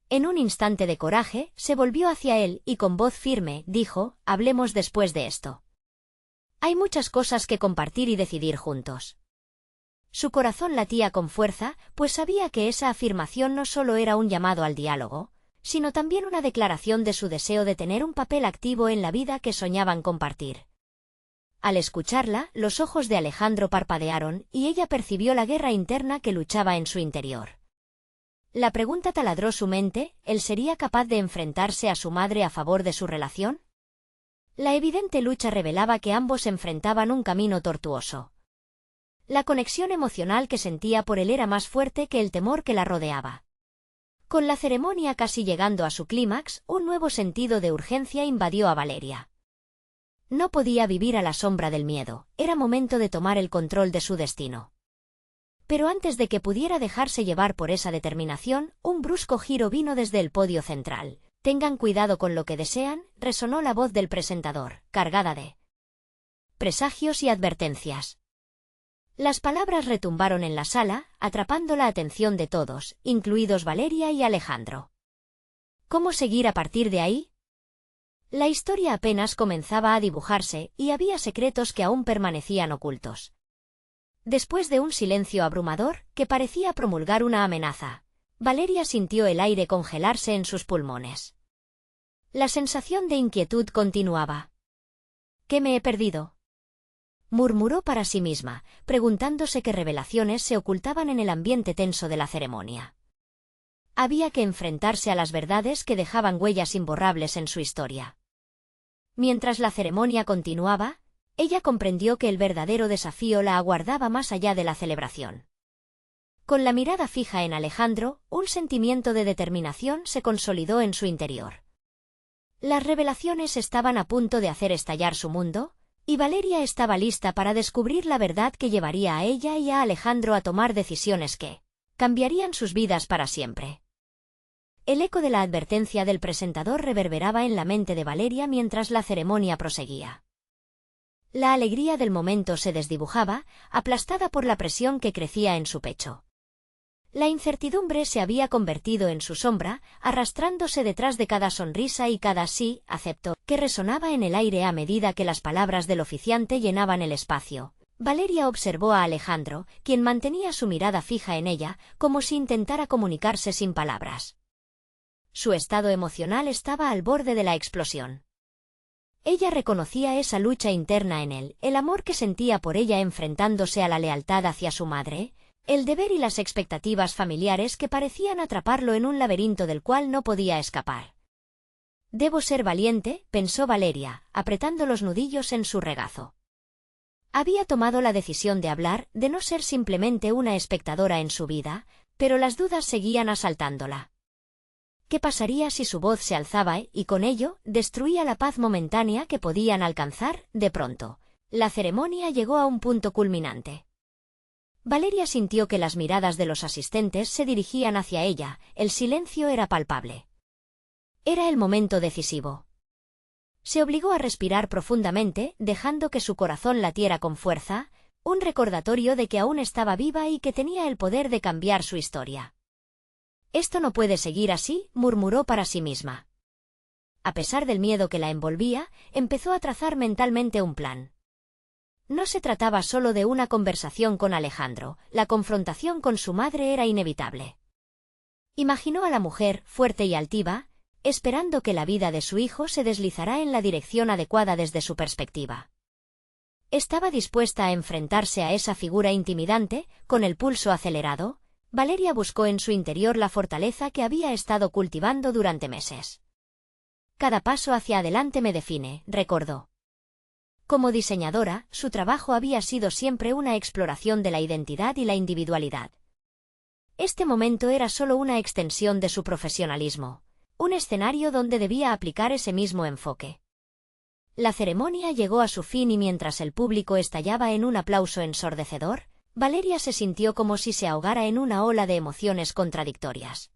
En un instante de coraje, se volvió hacia él y con voz firme dijo: «Hablemos después de esto. Hay muchas cosas que compartir y decidir juntos». Su corazón latía con fuerza, pues sabía que esa afirmación no solo era un llamado al diálogo, sino también una declaración de su deseo de tener un papel activo en la vida que soñaban compartir. Al escucharla, los ojos de Alejandro parpadearon, y ella percibió la guerra interna que luchaba en su interior. La pregunta taladró su mente: ¿él sería capaz de enfrentarse a su madre a favor de su relación? La evidente lucha revelaba que ambos enfrentaban un camino tortuoso. La conexión emocional que sentía por él era más fuerte que el temor que la rodeaba. Con la ceremonia casi llegando a su clímax, un nuevo sentido de urgencia invadió a Valeria. No podía vivir a la sombra del miedo, era momento de tomar el control de su destino. Pero antes de que pudiera dejarse llevar por esa determinación, un brusco giro vino desde el podio central. «Tengan cuidado con lo que desean», resonó la voz del presentador, cargada de presagios y advertencias. Las palabras retumbaron en la sala, atrapando la atención de todos, incluidos Valeria y Alejandro. ¿Cómo seguir a partir de ahí? La historia apenas comenzaba a dibujarse, y había secretos que aún permanecían ocultos. Después de un silencio abrumador, que parecía promulgar una amenaza, Valeria sintió el aire congelarse en sus pulmones. La sensación de inquietud continuaba. «¿Qué me he perdido?», murmuró para sí misma, preguntándose qué revelaciones se ocultaban en el ambiente tenso de la ceremonia. Había que enfrentarse a las verdades que dejaban huellas imborrables en su historia. Mientras la ceremonia continuaba, ella comprendió que el verdadero desafío la aguardaba más allá de la celebración. Con la mirada fija en Alejandro, un sentimiento de determinación se consolidó en su interior. Las revelaciones estaban a punto de hacer estallar su mundo, y Valeria estaba lista para descubrir la verdad que llevaría a ella y a Alejandro a tomar decisiones que cambiarían sus vidas para siempre. El eco de la advertencia del presentador reverberaba en la mente de Valeria mientras la ceremonia proseguía. La alegría del momento se desdibujaba, aplastada por la presión que crecía en su pecho. La incertidumbre se había convertido en su sombra, arrastrándose detrás de cada sonrisa y cada «sí, acepto», que resonaba en el aire a medida que las palabras del oficiante llenaban el espacio. Valeria observó a Alejandro, quien mantenía su mirada fija en ella, como si intentara comunicarse sin palabras. Su estado emocional estaba al borde de la explosión. Ella reconocía esa lucha interna en él, el amor que sentía por ella enfrentándose a la lealtad hacia su madre, el deber y las expectativas familiares que parecían atraparlo en un laberinto del cual no podía escapar. «Debo ser valiente», pensó Valeria, apretando los nudillos en su regazo. Había tomado la decisión de hablar, de no ser simplemente una espectadora en su vida, pero las dudas seguían asaltándola. ¿Qué pasaría si su voz se alzaba y, con ello, destruía la paz momentánea que podían alcanzar? De pronto, la ceremonia llegó a un punto culminante. Valeria sintió que las miradas de los asistentes se dirigían hacia ella, el silencio era palpable. Era el momento decisivo. Se obligó a respirar profundamente, dejando que su corazón latiera con fuerza, un recordatorio de que aún estaba viva y que tenía el poder de cambiar su historia. «Esto no puede seguir así», murmuró para sí misma. A pesar del miedo que la envolvía, empezó a trazar mentalmente un plan. No se trataba solo de una conversación con Alejandro, la confrontación con su madre era inevitable. Imaginó a la mujer, fuerte y altiva, esperando que la vida de su hijo se deslizara en la dirección adecuada desde su perspectiva. Estaba dispuesta a enfrentarse a esa figura intimidante, con el pulso acelerado. Valeria buscó en su interior la fortaleza que había estado cultivando durante meses. Cada paso hacia adelante me define, recordó. Como diseñadora, su trabajo había sido siempre una exploración de la identidad y la individualidad. Este momento era solo una extensión de su profesionalismo, un escenario donde debía aplicar ese mismo enfoque. La ceremonia llegó a su fin y mientras el público estallaba en un aplauso ensordecedor, Valeria se sintió como si se ahogara en una ola de emociones contradictorias.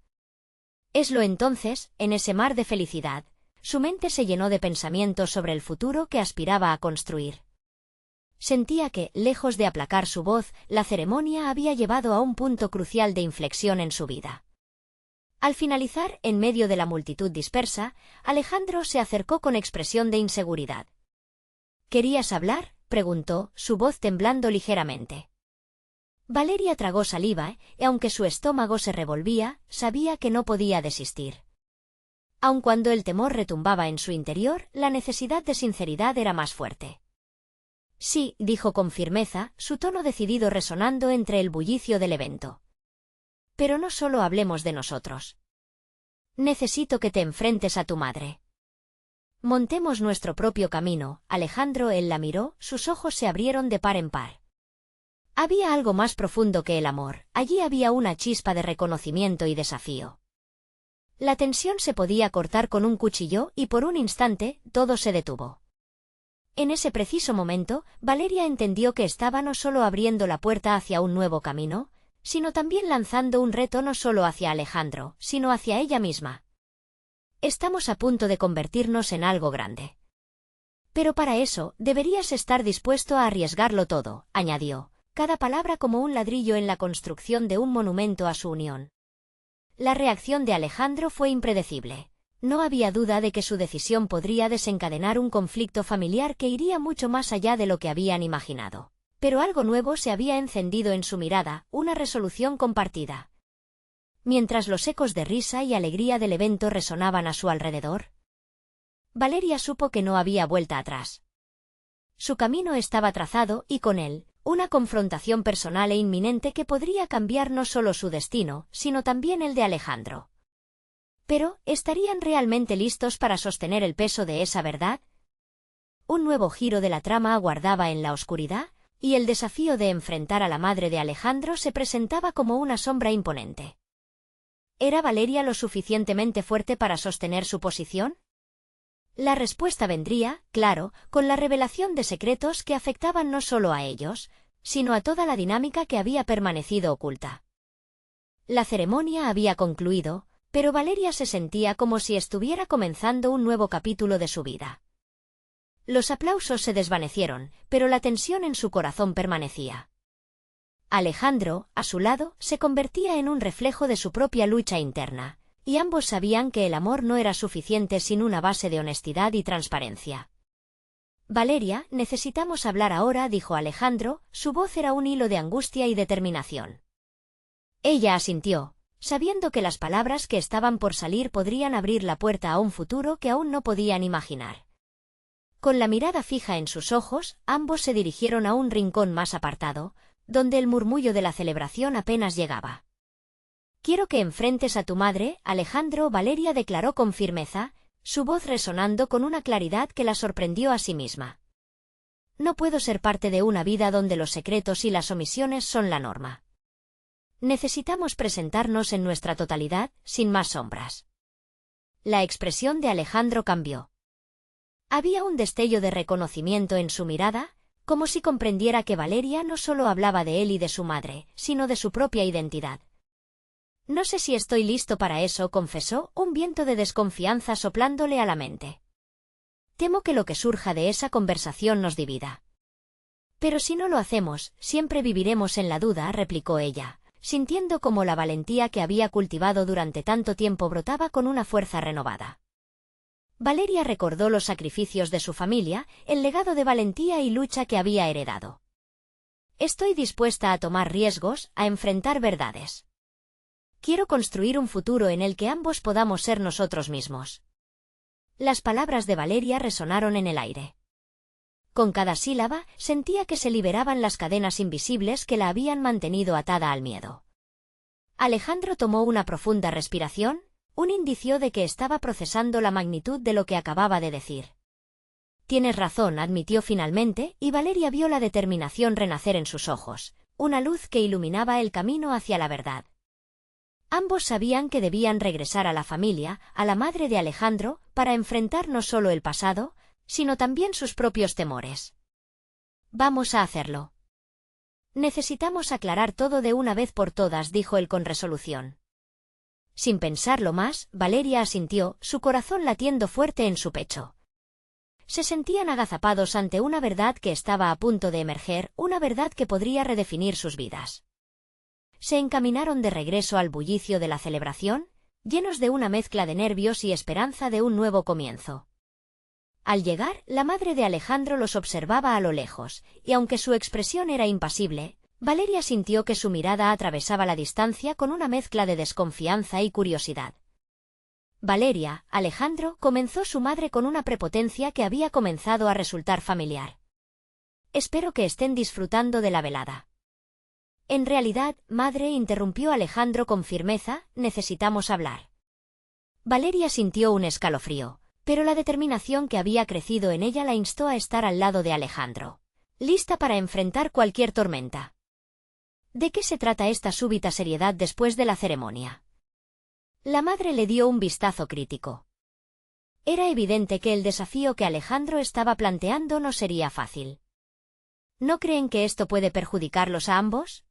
Eslo entonces, en ese mar de felicidad, su mente se llenó de pensamientos sobre el futuro que aspiraba a construir. Sentía que, lejos de aplacar su voz, la ceremonia había llevado a un punto crucial de inflexión en su vida. Al finalizar, en medio de la multitud dispersa, Alejandro se acercó con expresión de inseguridad. ¿Querías hablar?, preguntó, su voz temblando ligeramente. Valeria tragó saliva y aunque su estómago se revolvía, sabía que no podía desistir. Aun cuando el temor retumbaba en su interior, la necesidad de sinceridad era más fuerte. Sí, dijo con firmeza, su tono decidido resonando entre el bullicio del evento. Pero no solo hablemos de nosotros. Necesito que te enfrentes a tu madre. Montemos nuestro propio camino. Alejandro él la miró, sus ojos se abrieron de par en par. Había algo más profundo que el amor, allí había una chispa de reconocimiento y desafío. La tensión se podía cortar con un cuchillo y por un instante, todo se detuvo. En ese preciso momento, Valeria entendió que estaba no solo abriendo la puerta hacia un nuevo camino, sino también lanzando un reto no solo hacia Alejandro, sino hacia ella misma. Estamos a punto de convertirnos en algo grande. Pero para eso, deberías estar dispuesto a arriesgarlo todo, añadió, cada palabra como un ladrillo en la construcción de un monumento a su unión. La reacción de Alejandro fue impredecible. No había duda de que su decisión podría desencadenar un conflicto familiar que iría mucho más allá de lo que habían imaginado. Pero algo nuevo se había encendido en su mirada, una resolución compartida. Mientras los ecos de risa y alegría del evento resonaban a su alrededor, Valeria supo que no había vuelta atrás. Su camino estaba trazado y con él, una confrontación personal e inminente que podría cambiar no solo su destino, sino también el de Alejandro. Pero, ¿estarían realmente listos para sostener el peso de esa verdad? Un nuevo giro de la trama aguardaba en la oscuridad, y el desafío de enfrentar a la madre de Alejandro se presentaba como una sombra imponente. ¿Era Valeria lo suficientemente fuerte para sostener su posición? La respuesta vendría, claro, con la revelación de secretos que afectaban no solo a ellos, sino a toda la dinámica que había permanecido oculta. La ceremonia había concluido, pero Valeria se sentía como si estuviera comenzando un nuevo capítulo de su vida. Los aplausos se desvanecieron, pero la tensión en su corazón permanecía. Alejandro, a su lado, se convertía en un reflejo de su propia lucha interna, y ambos sabían que el amor no era suficiente sin una base de honestidad y transparencia. Valeria, necesitamos hablar ahora, dijo Alejandro, su voz era un hilo de angustia y determinación. Ella asintió, sabiendo que las palabras que estaban por salir podrían abrir la puerta a un futuro que aún no podían imaginar. Con la mirada fija en sus ojos, ambos se dirigieron a un rincón más apartado, donde el murmullo de la celebración apenas llegaba. Quiero que enfrentes a tu madre, Alejandro, Valeria declaró con firmeza, su voz resonando con una claridad que la sorprendió a sí misma. No puedo ser parte de una vida donde los secretos y las omisiones son la norma. Necesitamos presentarnos en nuestra totalidad, sin más sombras. La expresión de Alejandro cambió. Había un destello de reconocimiento en su mirada, como si comprendiera que Valeria no solo hablaba de él y de su madre, sino de su propia identidad. No sé si estoy listo para eso, confesó, un viento de desconfianza soplándole a la mente. Temo que lo que surja de esa conversación nos divida. Pero si no lo hacemos, siempre viviremos en la duda, replicó ella, sintiendo como la valentía que había cultivado durante tanto tiempo brotaba con una fuerza renovada. Valeria recordó los sacrificios de su familia, el legado de valentía y lucha que había heredado. Estoy dispuesta a tomar riesgos, a enfrentar verdades. Quiero construir un futuro en el que ambos podamos ser nosotros mismos. Las palabras de Valeria resonaron en el aire. Con cada sílaba, sentía que se liberaban las cadenas invisibles que la habían mantenido atada al miedo. Alejandro tomó una profunda respiración, un indicio de que estaba procesando la magnitud de lo que acababa de decir. Tienes razón, admitió finalmente, y Valeria vio la determinación renacer en sus ojos, una luz que iluminaba el camino hacia la verdad. Ambos sabían que debían regresar a la familia, a la madre de Alejandro, para enfrentar no solo el pasado, sino también sus propios temores. Vamos a hacerlo. Necesitamos aclarar todo de una vez por todas, dijo él con resolución. Sin pensarlo más, Valeria asintió, su corazón latiendo fuerte en su pecho. Se sentían agazapados ante una verdad que estaba a punto de emerger, una verdad que podría redefinir sus vidas. Se encaminaron de regreso al bullicio de la celebración, llenos de una mezcla de nervios y esperanza de un nuevo comienzo. Al llegar, la madre de Alejandro los observaba a lo lejos, y aunque su expresión era impasible, Valeria sintió que su mirada atravesaba la distancia con una mezcla de desconfianza y curiosidad. Valeria, Alejandro, comenzó su madre con una prepotencia que había comenzado a resultar familiar. Espero que estén disfrutando de la velada. En realidad, madre, interrumpió Alejandro con firmeza, necesitamos hablar. Valeria sintió un escalofrío, pero la determinación que había crecido en ella la instó a estar al lado de Alejandro, lista para enfrentar cualquier tormenta. ¿De qué se trata esta súbita seriedad después de la ceremonia? La madre le dio un vistazo crítico. Era evidente que el desafío que Alejandro estaba planteando no sería fácil. ¿No creen que esto puede perjudicarlos a ambos?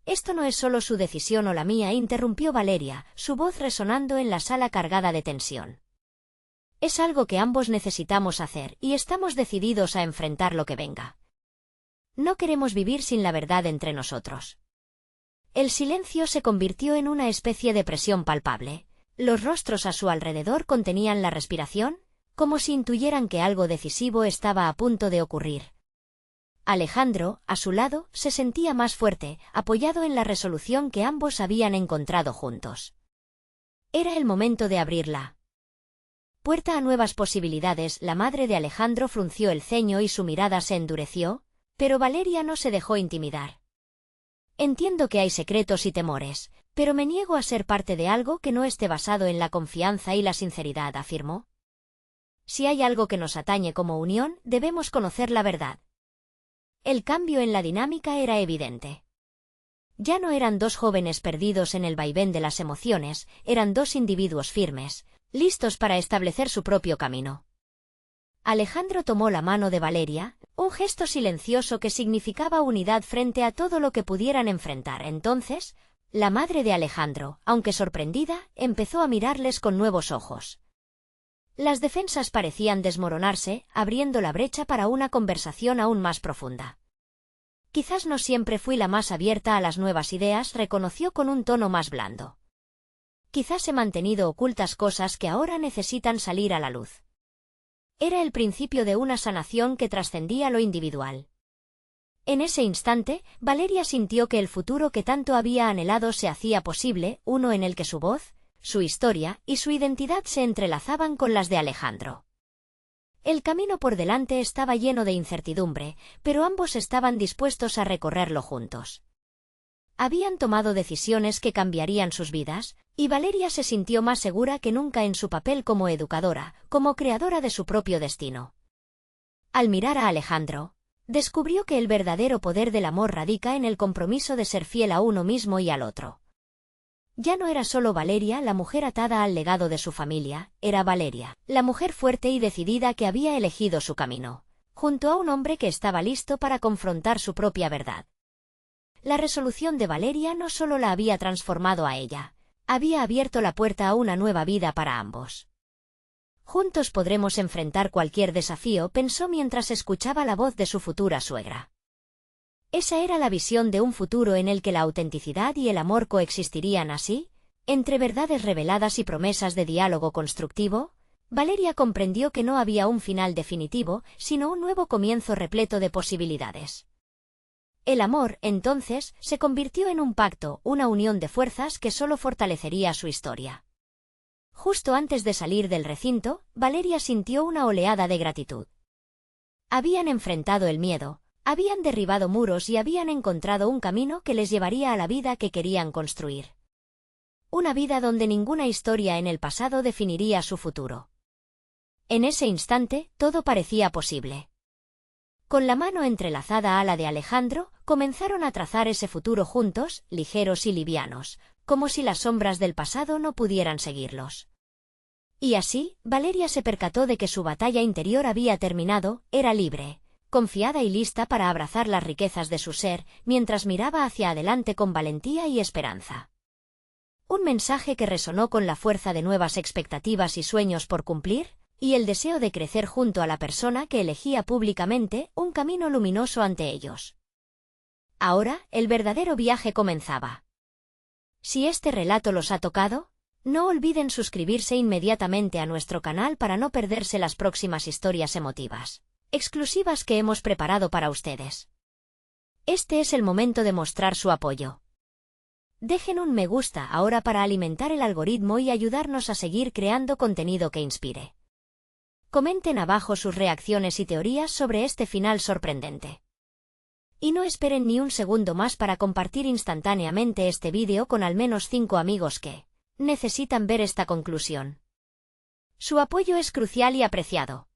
Esto no es solo su decisión o la mía, interrumpió Valeria, su voz resonando en la sala cargada de tensión. Es algo que ambos necesitamos hacer, y estamos decididos a enfrentar lo que venga. No queremos vivir sin la verdad entre nosotros. El silencio se convirtió en una especie de presión palpable. Los rostros a su alrededor contenían la respiración, como si intuyeran que algo decisivo estaba a punto de ocurrir. Alejandro, a su lado, se sentía más fuerte, apoyado en la resolución que ambos habían encontrado juntos. Era el momento de abrirla. Puerta a nuevas posibilidades. La madre de Alejandro frunció el ceño y su mirada se endureció, pero Valeria no se dejó intimidar. Entiendo que hay secretos y temores, pero me niego a ser parte de algo que no esté basado en la confianza y la sinceridad, afirmó. Si hay algo que nos atañe como unión, debemos conocer la verdad. El cambio en la dinámica era evidente. Ya no eran dos jóvenes perdidos en el vaivén de las emociones, eran dos individuos firmes, listos para establecer su propio camino. Alejandro tomó la mano de Valeria, un gesto silencioso que significaba unidad frente a todo lo que pudieran enfrentar. Entonces, la madre de Alejandro, aunque sorprendida, empezó a mirarles con nuevos ojos. Las defensas parecían desmoronarse, abriendo la brecha para una conversación aún más profunda. Quizás no siempre fui la más abierta a las nuevas ideas, reconoció con un tono más blando. Quizás he mantenido ocultas cosas que ahora necesitan salir a la luz. Era el principio de una sanación que trascendía lo individual. En ese instante, Valeria sintió que el futuro que tanto había anhelado se hacía posible, uno en el que su voz, su historia y su identidad se entrelazaban con las de Alejandro. El camino por delante estaba lleno de incertidumbre, pero ambos estaban dispuestos a recorrerlo juntos. Habían tomado decisiones que cambiarían sus vidas, y Valeria se sintió más segura que nunca en su papel como educadora, como creadora de su propio destino. Al mirar a Alejandro, descubrió que el verdadero poder del amor radica en el compromiso de ser fiel a uno mismo y al otro. Ya no era solo Valeria la mujer atada al legado de su familia, era Valeria, la mujer fuerte y decidida que había elegido su camino, junto a un hombre que estaba listo para confrontar su propia verdad. La resolución de Valeria no solo la había transformado a ella, había abierto la puerta a una nueva vida para ambos. Juntos podremos enfrentar cualquier desafío, pensó mientras escuchaba la voz de su futura suegra. Esa era la visión de un futuro en el que la autenticidad y el amor coexistirían así, entre verdades reveladas y promesas de diálogo constructivo. Valeria comprendió que no había un final definitivo, sino un nuevo comienzo repleto de posibilidades. El amor, entonces, se convirtió en un pacto, una unión de fuerzas que solo fortalecería su historia. Justo antes de salir del recinto, Valeria sintió una oleada de gratitud. Habían enfrentado el miedo, habían derribado muros y habían encontrado un camino que les llevaría a la vida que querían construir. Una vida donde ninguna historia en el pasado definiría su futuro. En ese instante, todo parecía posible. Con la mano entrelazada a la de Alejandro, comenzaron a trazar ese futuro juntos, ligeros y livianos, como si las sombras del pasado no pudieran seguirlos. Y así, Valeria se percató de que su batalla interior había terminado, era libre, confiada y lista para abrazar las riquezas de su ser, mientras miraba hacia adelante con valentía y esperanza. Un mensaje que resonó con la fuerza de nuevas expectativas y sueños por cumplir, y el deseo de crecer junto a la persona que elegía públicamente un camino luminoso ante ellos. Ahora, el verdadero viaje comenzaba. Si este relato los ha tocado, no olviden suscribirse inmediatamente a nuestro canal para no perderse las próximas historias emotivas, exclusivas que hemos preparado para ustedes. Este es el momento de mostrar su apoyo. Dejen un me gusta ahora para alimentar el algoritmo y ayudarnos a seguir creando contenido que inspire. Comenten abajo sus reacciones y teorías sobre este final sorprendente. Y no esperen ni un segundo más para compartir instantáneamente este vídeo con al menos 5 amigos que necesitan ver esta conclusión. Su apoyo es crucial y apreciado.